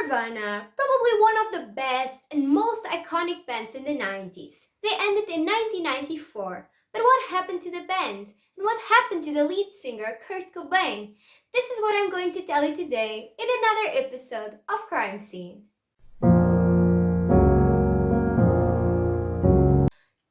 Nirvana, probably one of the best and most iconic bands in the 90s. They ended in 1994. But what happened to the band? And what happened to the lead singer, Kurt Cobain? This is what I'm going to tell you today in another episode of Crime Scene.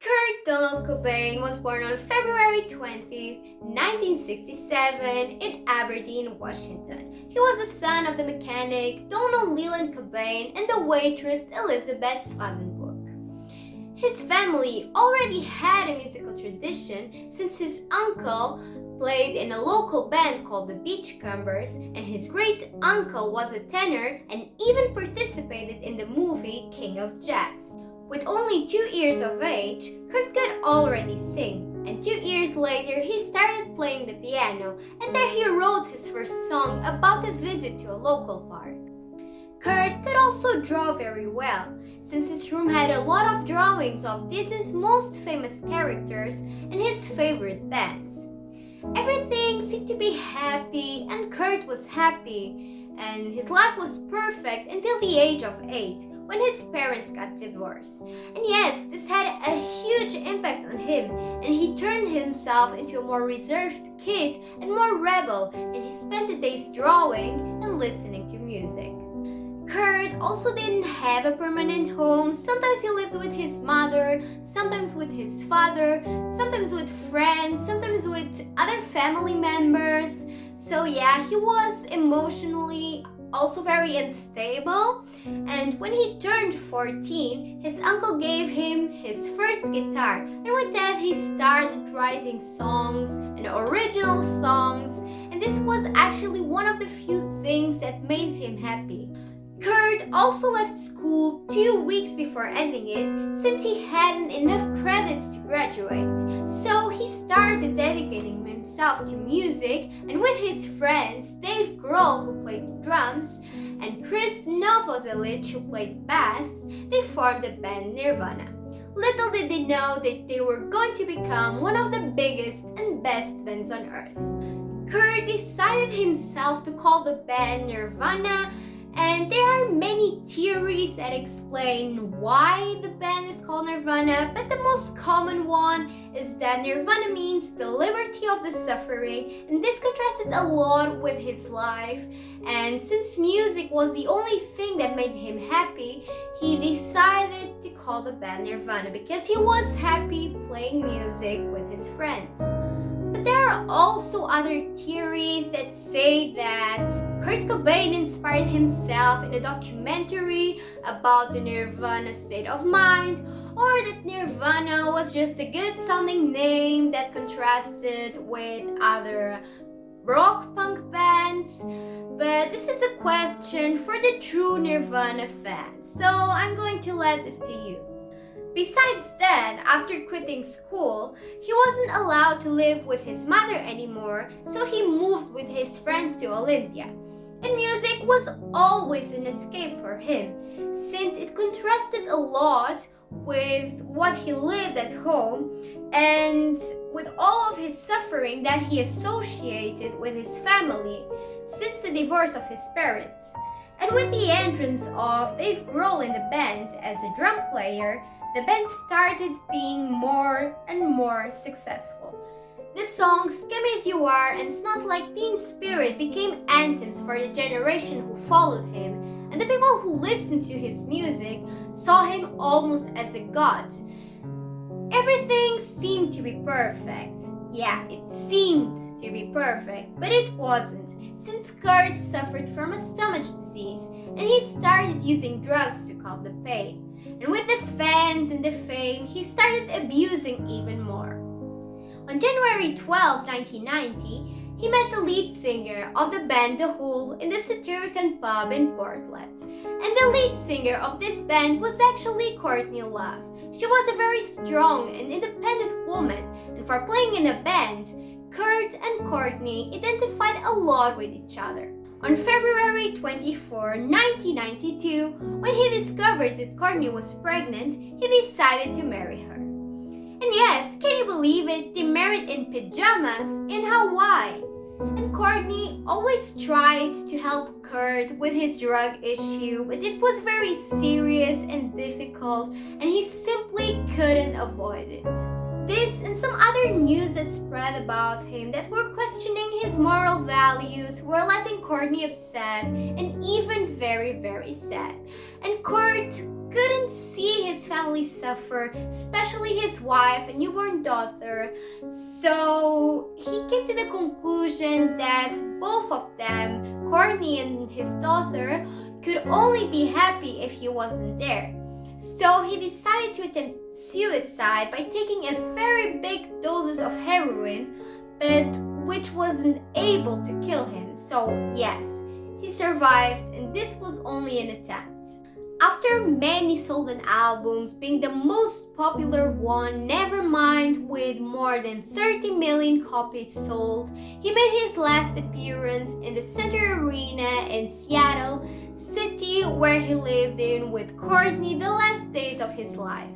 Kurt Donald Cobain was born on February 20, 1967 in Aberdeen, Washington. He was the son of the mechanic Donald Leland Cobain and the waitress Elizabeth Vandenbroek. His family already had a musical tradition since his uncle played in a local band called the Beachcombers, and his great-uncle was a tenor and even participated in the movie King of Jazz. With only 2 years of age, Kurt could already sing, and 2 years later he started playing the piano, and there he wrote his first song about a visit to a local park. Kurt could also draw very well, since his room had a lot of drawings of Disney's most famous characters and his favorite bands. Everything seemed to be happy, and Kurt was happy, and his life was perfect until the age of 8, when his parents got divorced. And yes, this had a huge impact on him, and he turned himself into a more reserved kid and more rebel, and he spent the days drawing and listening to music. Kurt also didn't have a permanent home. Sometimes he lived with his mother, sometimes with his father, sometimes with friends, sometimes with other family members. So yeah, he was emotionally also very unstable. And when he turned 14, his uncle gave him his first guitar. And with that, he started writing songs and original songs. And this was actually one of the few things that made him happy. Kurt also left school 2 weeks before ending it since he hadn't enough credits to graduate. So he started dedicating himself to music, and with his friends Dave Grohl, who played drums, and Chris Novoselic, who played bass, they formed the band Nirvana. Little did they know that they were going to become one of the biggest and best bands on earth. Kurt decided himself to call the band Nirvana, and there are many theories that explain why the band is called Nirvana, but the most common one is that Nirvana means the liberty of the suffering, and this contrasted a lot with his life. And since music was the only thing that made him happy, he decided to call the band Nirvana because he was happy playing music with his friends. But there are also other theories that say that Kurt Cobain inspired himself in a documentary about the Nirvana state of mind, or that Nirvana was just a good sounding name that contrasted with other rock punk bands. But this is a question for the true Nirvana fans, so I'm going to let this to you. Besides that, after quitting school, he wasn't allowed to live with his mother anymore, so he moved with his friends to Olympia. And music was always an escape for him, since it contrasted a lot with what he lived at home and with all of his suffering that he associated with his family since the divorce of his parents. And with the entrance of Dave Grohl in the band as a drum player, the band started being more and more successful. The songs Come As You Are and Smells Like Teen Spirit became anthems for the generation who followed him, and the people who listened to his music saw him almost as a god. Everything seemed to be perfect. Yeah, it seemed to be perfect, but it wasn't, since Kurt suffered from a stomach disease and he started using drugs to cope the pain. And with the fans and the fame, he started abusing even more. On January 12, 1990, he met the lead singer of the band The Who in the Satirican pub in Portland. And the lead singer of this band was actually Courtney Love. She was a very strong and independent woman, and for playing in a band, Kurt and Courtney identified a lot with each other. On February 24, 1992, when he discovered that Courtney was pregnant, he decided to marry her. And yes, can you believe it? They married in pajamas in Hawaii. And Courtney always tried to help Kurt with his drug issue, but it was very serious and difficult, and he simply couldn't avoid it. This and some other news that spread about him that were questioning his moral values were letting Courtney upset and even very, very sad. And Kurt couldn't see his family suffer, especially his wife and newborn daughter, so he came to the conclusion that both of them, Courtney and his daughter, could only be happy if he wasn't there. So he decided to attempt suicide by taking a very big doses of heroin, but which wasn't able to kill him. So yes, he survived, and this was only an attempt. After many sold-out albums, being the most popular one, Nevermind, with more than 30 million copies sold, he made his last appearance in the Center Arena in Seattle, city where he lived in with Courtney the last days of his life.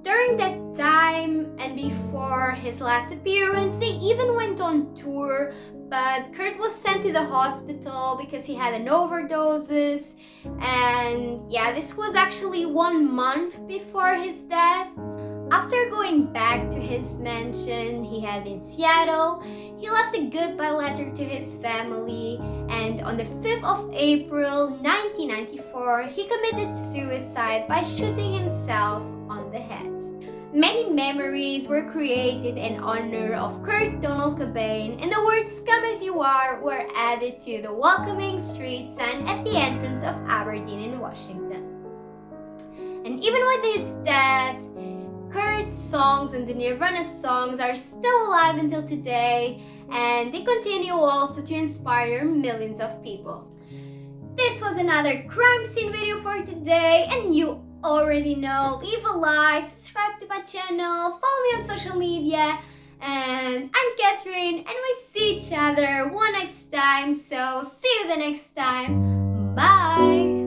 During that time and before his last appearance, they even went on tour, but Kurt was sent to the hospital because he had an overdoses, and yeah, this was actually 1 month before his death. After going back to his mansion he had in Seattle, he left a goodbye letter to his family, and on the 5th of April 1994, he committed suicide by shooting himself on the head. Many memories were created in honor of Kurt Donald Cobain, and the words "Come as you are" were added to the welcoming street sign at the entrance of Aberdeen in Washington. And even with his death, Kurt's songs and the Nirvana songs are still alive until today, and they continue also to inspire millions of people. This was another crime scene video for today, and you already know, leave a like, subscribe to my channel, follow me on social media, and I'm Catherine, and we see each other one next time, so see you the next time. Bye!